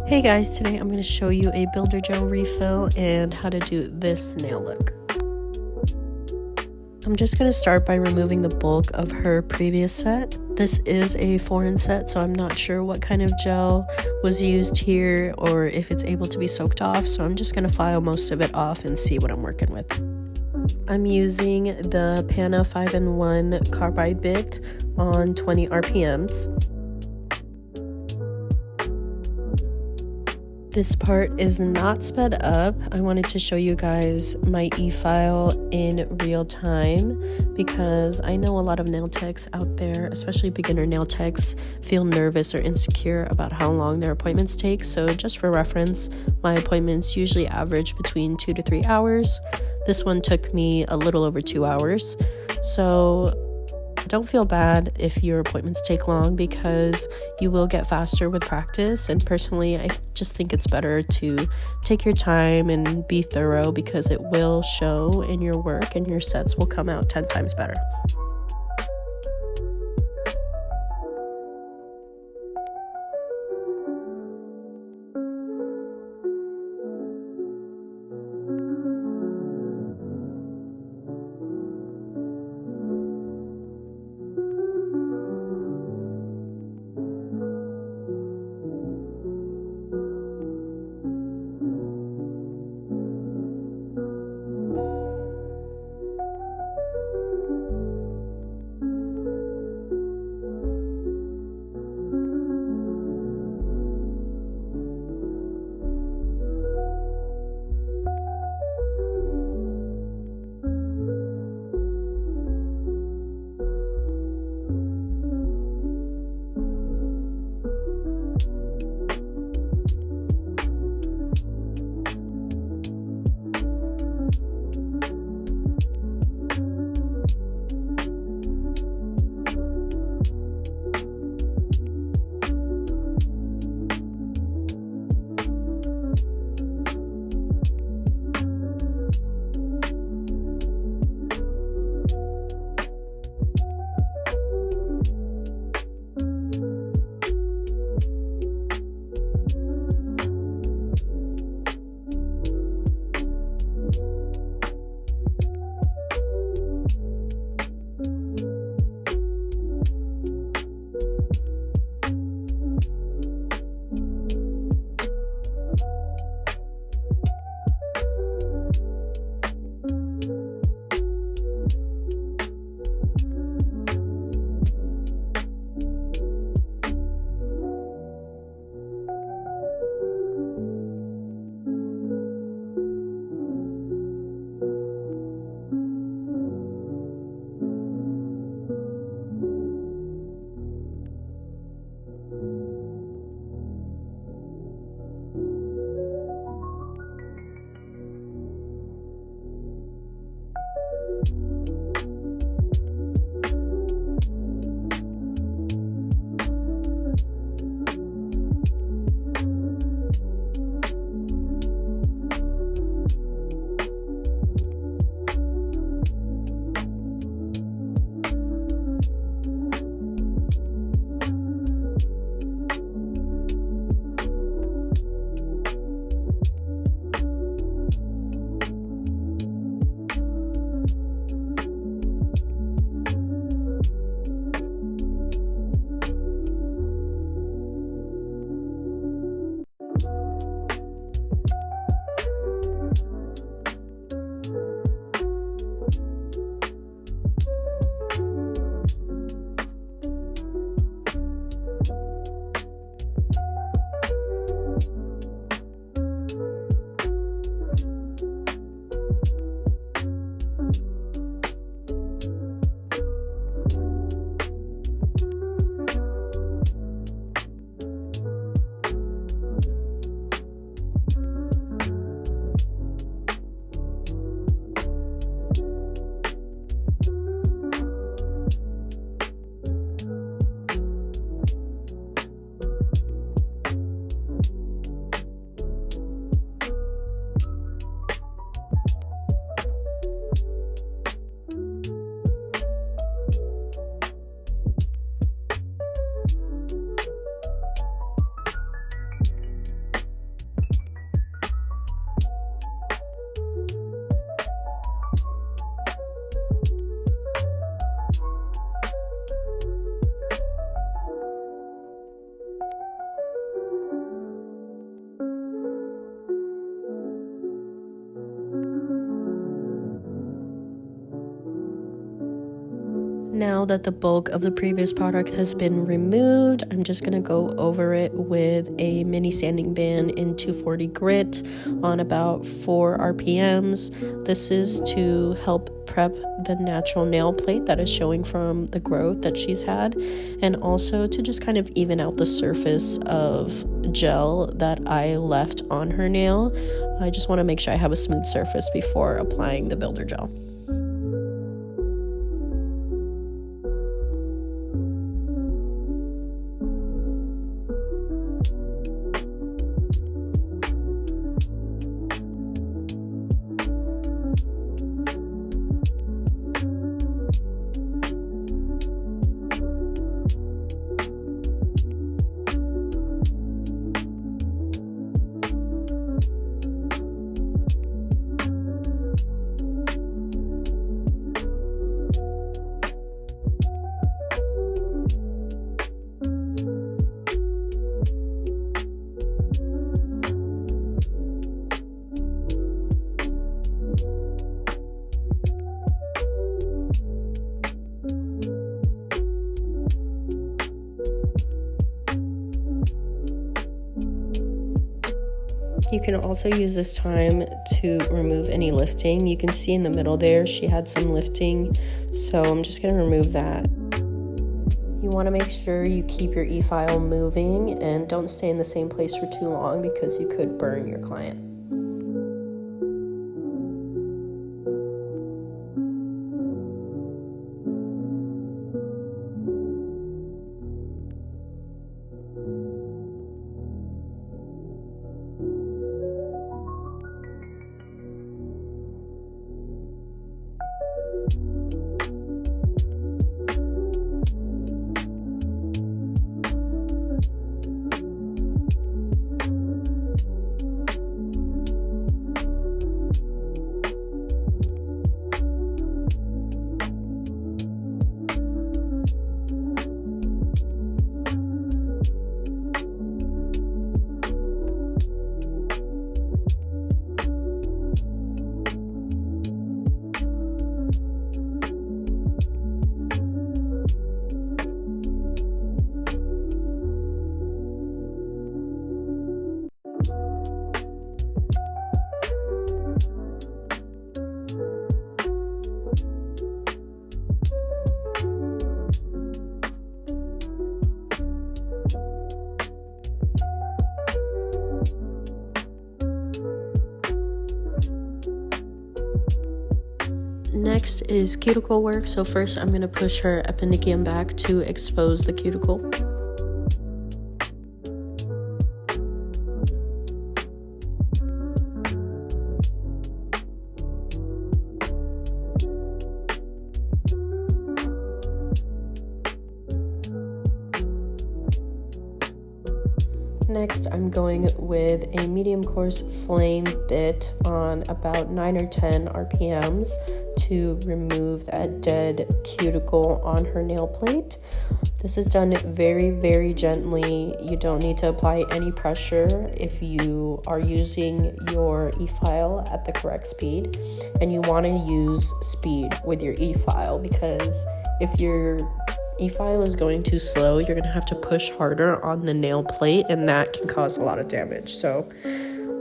Hey guys, today I'm going to show you a builder gel refill and how to do this nail look. I'm just going to start by removing the bulk of her previous set. This is a foreign set, so I'm not sure what kind of gel was used here or if it's able to be soaked off, so I'm just going to file most of it off and see what I'm working with. I'm using the Pana 5-in-1 carbide bit on 20 RPMs. This part is not sped up. I wanted to show you guys my e-file in real time because I know a lot of nail techs out there, especially beginner nail techs, feel nervous or insecure about how long their appointments take. So just for reference, my appointments usually average between 2 to 3 hours. This one took me a little over 2 hours. So don't feel bad if your appointments take long because you will get faster with practice, and personally I just think it's better to take your time and be thorough because it will show in your work and your sets will come out 10 times better. Now that the bulk of the previous product has been removed, I'm just going to go over it with a mini sanding band in 240 grit on about 4 RPMs. This is to help prep the natural nail plate that is showing from the growth that she's had, and also to just kind of even out the surface of gel that I left on her nail. I just want to make sure I have a smooth surface before applying the builder gel. You can also use this time to remove any lifting. You can see in the middle there, she had some lifting, so I'm just going to remove that. You want to make sure you keep your e-file moving and don't stay in the same place for too long because you could burn your client. Next is cuticle work. So first I'm going to push her eponychium back to expose the cuticle. Next, I'm going with a medium coarse flame bit on about 9 or 10 RPMs to remove that dead cuticle on her nail plate. This is done very, very gently. You don't need to apply any pressure if you are using your e-file at the correct speed. And you want to use speed with your e-file, because if your e-file is going too slow, you're going to have to push harder on the nail plate, and that can cause a lot of damage. So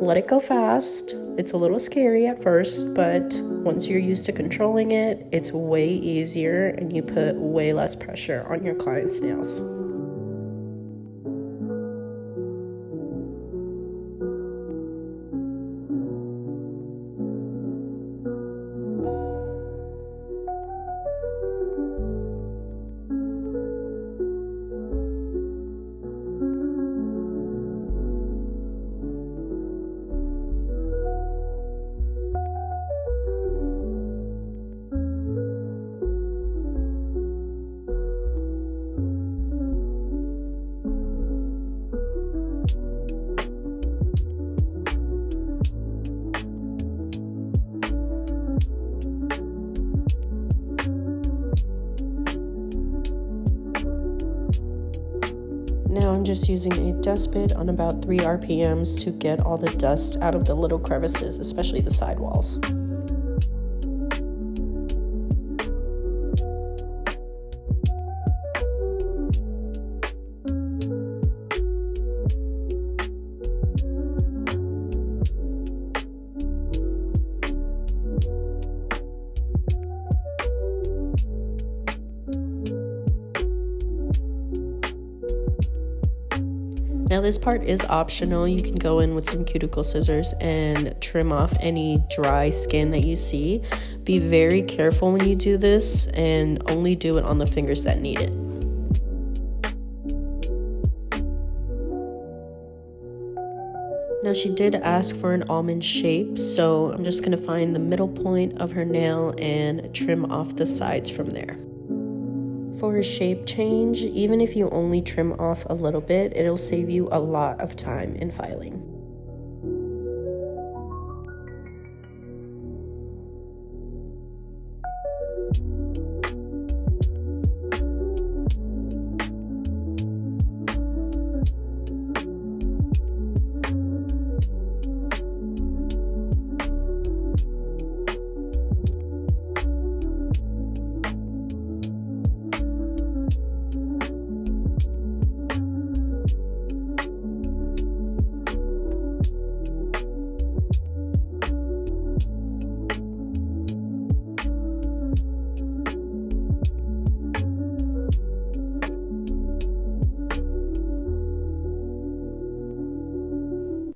let it go fast. It's a little scary at first, but once you're used to controlling it, it's way easier and you put way less pressure on your client's nails. Now I'm just using a dust bit on about 3 RPMs to get all the dust out of the little crevices, especially the sidewalls. this part is optional. You can go in with some cuticle scissors and trim off any dry skin that you see. Be very careful when you do this and only do it on the fingers that need it. Now she did ask for an almond shape, so I'm just gonna find the middle point of her nail and trim off the sides from there. For a shape change, even if you only trim off a little bit, it'll save you a lot of time in filing.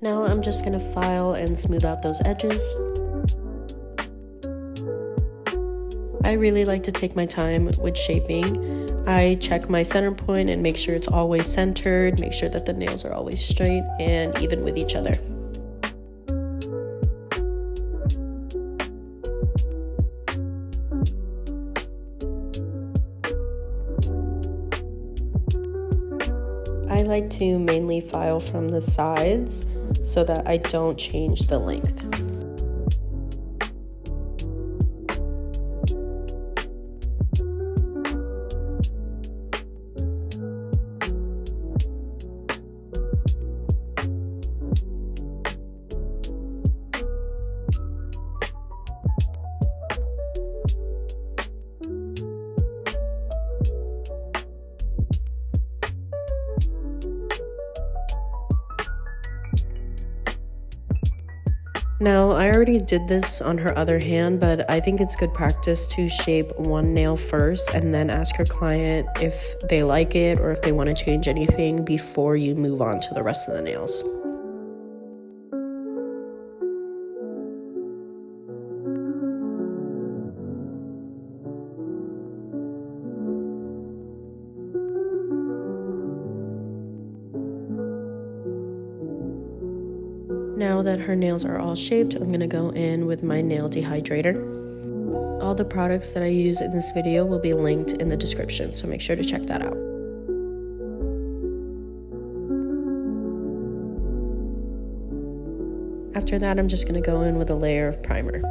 Now I'm just gonna file and smooth out those edges. I really like to take my time with shaping. I check my center point and make sure it's always centered, make sure that the nails are always straight and even with each other. I like to mainly file from the sides so that I don't change the length. Now, I already did this on her other hand, but I think it's good practice to shape one nail first and then ask your client if they like it or if they want to change anything before you move on to the rest of the nails. Now that her nails are all shaped, I'm going to go in with my nail dehydrator. All the products that I use in this video will be linked in the description, so make sure to check that out. After that, I'm just going to go in with a layer of primer.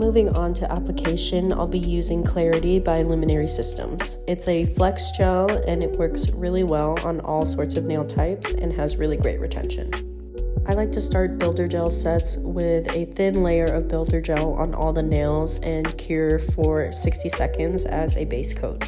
Moving on to application, I'll be using Clarity by Luminary Systems. It's a flex gel and it works really well on all sorts of nail types and has really great retention. I like to start builder gel sets with a thin layer of builder gel on all the nails and cure for 60 seconds as a base coat.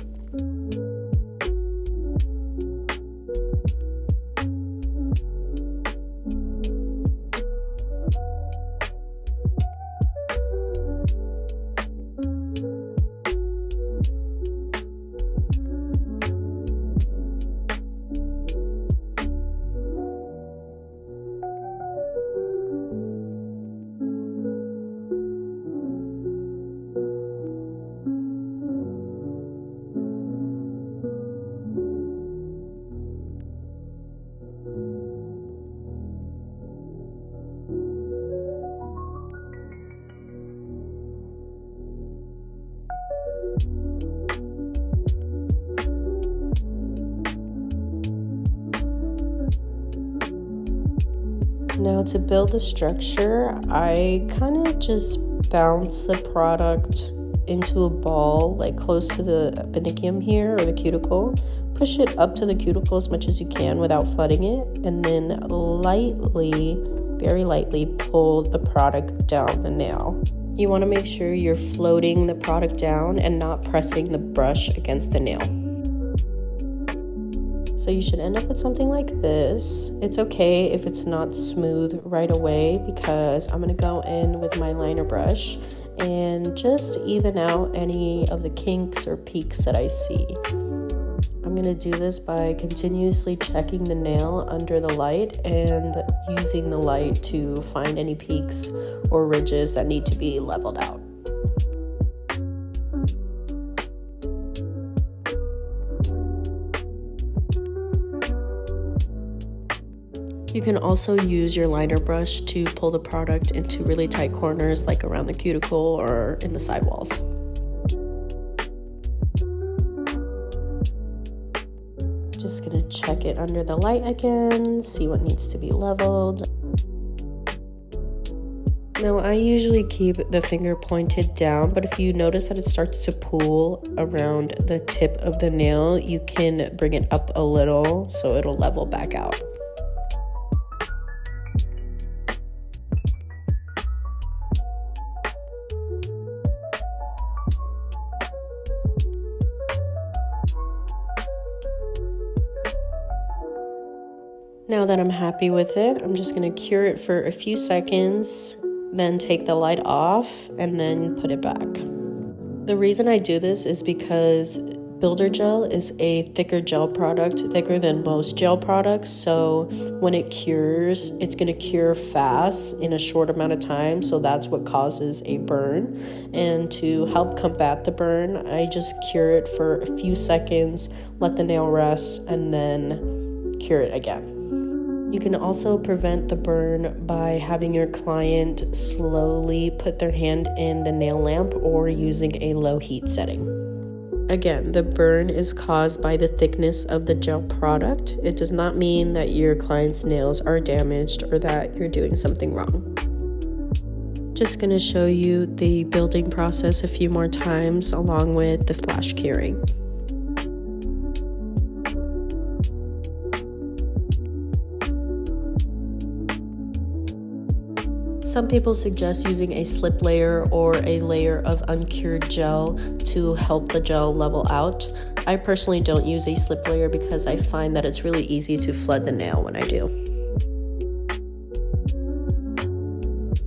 Now to build the structure, I kind of just bounce the product into a ball like close to the penicillin here or the cuticle push it up to the cuticle as much as you can without flooding it, and then lightly, very lightly pull the product down the nail. You want to make sure you're floating the product down and not pressing the brush against the nail. So you should end up with something like this. It's okay if it's not smooth right away, because I'm going to go in with my liner brush and just even out any of the kinks or peaks that I see. I'm going to do this by continuously checking the nail under the light and using the light to find any peaks or ridges that need to be leveled out. You can also use your liner brush to pull the product into really tight corners, like around the cuticle or in the sidewalls. Just gonna check it under the light again, see what needs to be leveled. Now, I usually keep the finger pointed down, but if you notice that it starts to pool around the tip of the nail, you can bring it up a little so it'll level back out. Now that I'm happy with it, I'm just going to cure it for a few seconds, then take the light off and then put it back. The reason I do this is because builder gel is a thicker gel product, thicker than most gel products. So when it cures, it's going to cure fast in a short amount of time. So that's what causes a burn. And to help combat the burn, I just cure it for a few seconds, let the nail rest, and then cure it again. You can also prevent the burn by having your client slowly put their hand in the nail lamp or using a low heat setting. Again, the burn is caused by the thickness of the gel product. It does not mean that your client's nails are damaged or that you're doing something wrong. Just going to show you the building process a few more times along with the flash curing. Some people suggest using a slip layer or a layer of uncured gel to help the gel level out. I personally don't use a slip layer because I find that it's really easy to flood the nail when I do.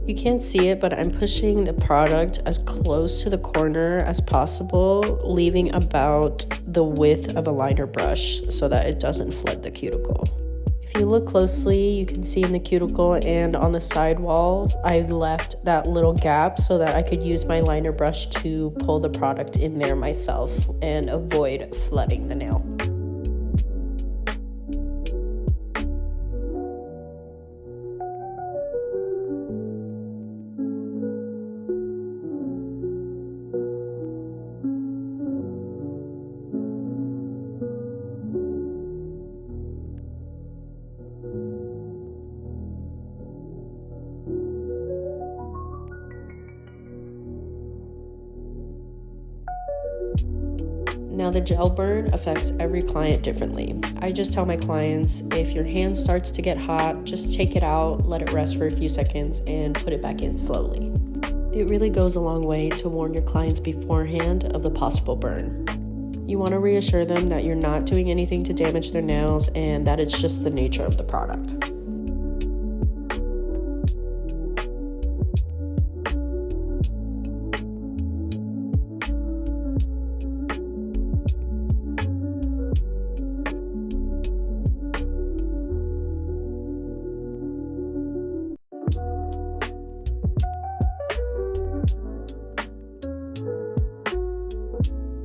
You can't see it, but I'm pushing the product as close to the corner as possible, leaving about the width of a liner brush so that it doesn't flood the cuticle. If you look closely, you can see in the cuticle and on the side walls, I left that little gap so that I could use my liner brush to pull the product in there myself and avoid flooding the nail. Now, the gel burn affects every client differently. I just tell my clients, if your hand starts to get hot, just take it out, let it rest for a few seconds, and put it back in slowly. It really goes a long way to warn your clients beforehand of the possible burn. You want to reassure them that you're not doing anything to damage their nails and that it's just the nature of the product.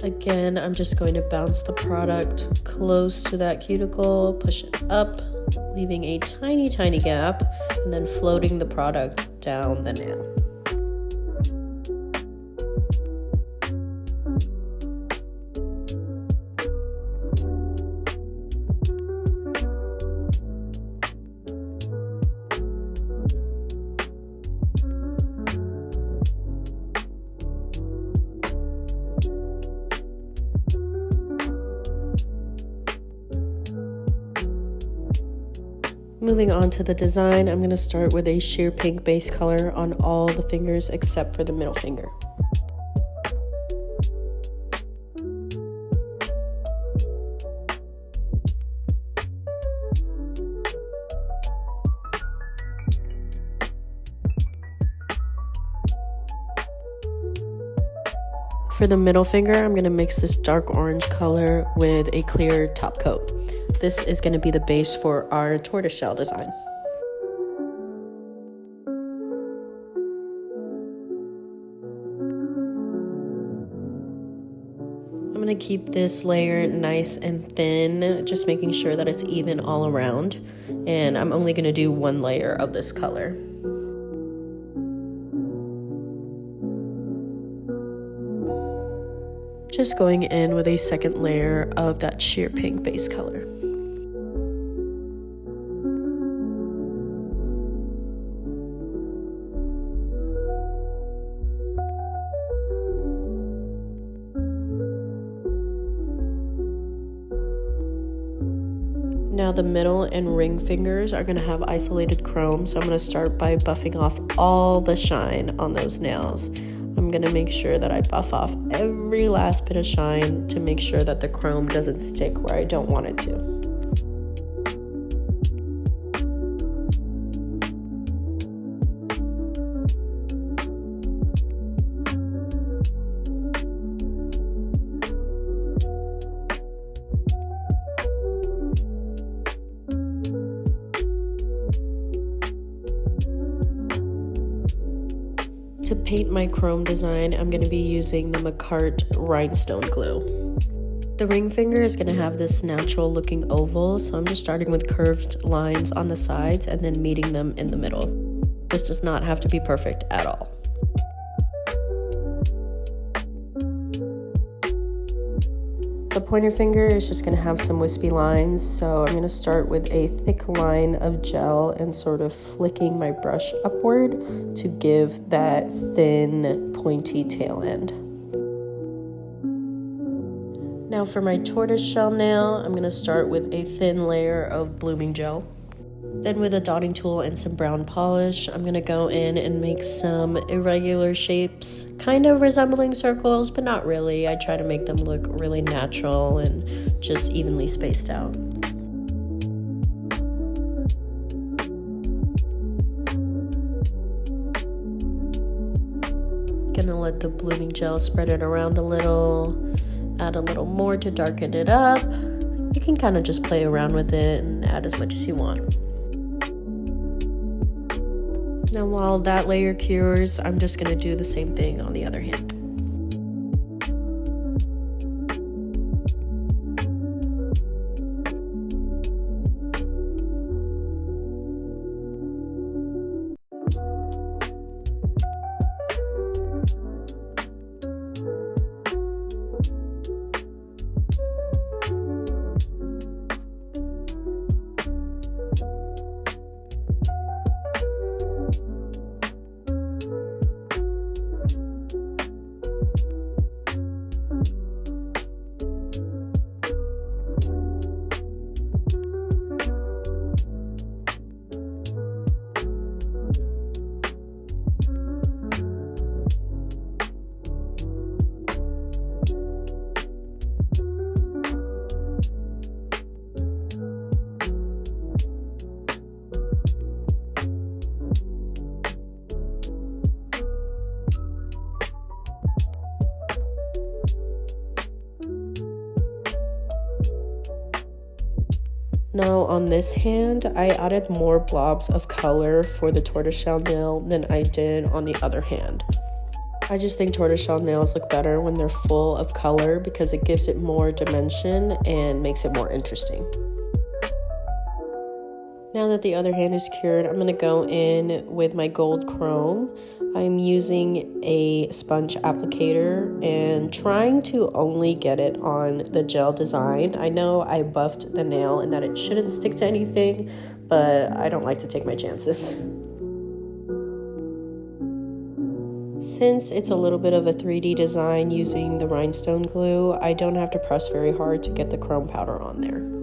Again, I'm just going to bounce the product close to that cuticle, push it up, leaving a tiny, tiny gap, and then floating the product down the nail. Moving on to the design, I'm going to start with a sheer pink base color on all the fingers except for the middle finger. For the middle finger, I'm going to mix this dark orange color with a clear top coat. This is going to be the base for our tortoiseshell design. I'm going to keep this layer nice and thin, just making sure that it's even all around. And I'm only going to do one layer of this color. Just going in with a second layer of that sheer pink base color. Now the middle and ring fingers are going to have isolated chrome, so I'm going to start by buffing off all the shine on those nails. I'm going to make sure that I buff off every last bit of shine to make sure that the chrome doesn't stick where I don't want it to. To paint my chrome design, I'm going to be using the McCart rhinestone glue. The ring finger is going to have this natural looking oval, so I'm just starting with curved lines on the sides and then meeting them in the middle. This does not have to be perfect at all. The pointer finger is just going to have some wispy lines, so I'm going to start with a thick line of gel and sort of flicking my brush upward to give that thin, pointy tail end. Now for my tortoiseshell nail, I'm going to start with a thin layer of blooming gel. Then with a dotting tool and some brown polish, I'm going to go in and make some irregular shapes, kind of resembling circles, but not really. I try to make them look really natural and just evenly spaced out. Gonna let the blooming gel spread it around a little, add a little more to darken it up. You can kind of just play around with it and add as much as you want. Now while that layer cures, I'm just going to do the same thing on the other hand. Now on this hand, I added more blobs of color for the tortoiseshell nail than I did on the other hand. I just think tortoiseshell nails look better when they're full of color because it gives it more dimension and makes it more interesting. Now that the other hand is cured, I'm going to go in with my gold chrome. I'm using a sponge applicator and trying to only get it on the gel design. I know I buffed the nail and that it shouldn't stick to anything, but I don't like to take my chances. Since it's a little bit of a 3D design using the rhinestone glue, I don't have to press very hard to get the chrome powder on there.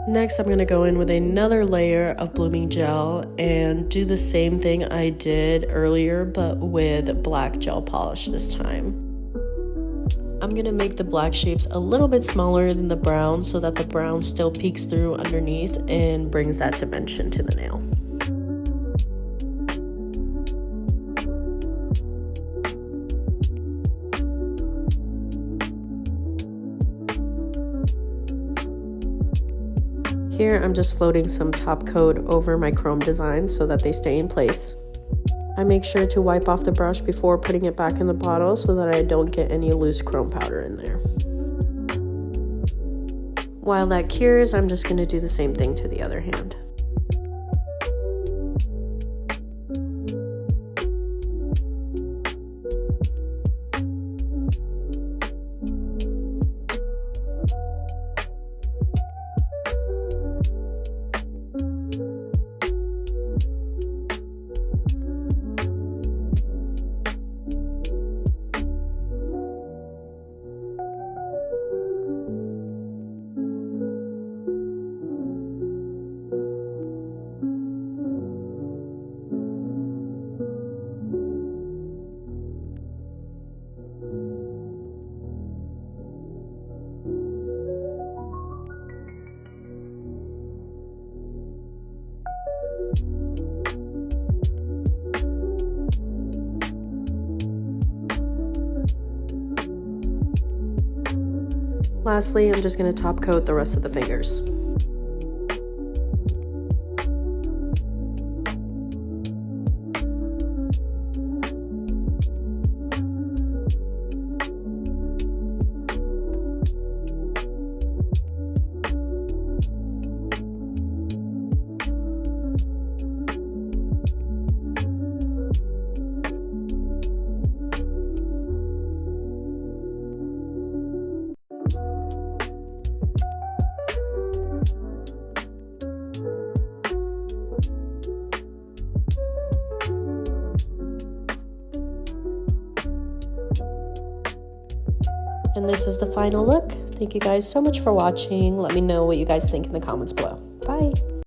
Next, I'm going to go in with another layer of blooming gel and do the same thing I did earlier, but with black gel polish this time. I'm going to make the black shapes a little bit smaller than the brown so that the brown still peeks through underneath and brings that dimension to the nail. Here, I'm just floating some top coat over my chrome designs so that they stay in place. I make sure to wipe off the brush before putting it back in the bottle so that I don't get any loose chrome powder in there. While that cures, I'm just going to do the same thing to the other hand. Lastly, I'm just going to top coat the rest of the fingers. And this is the final look. Thank you guys so much for watching. Let me know what you guys think in the comments below. Bye.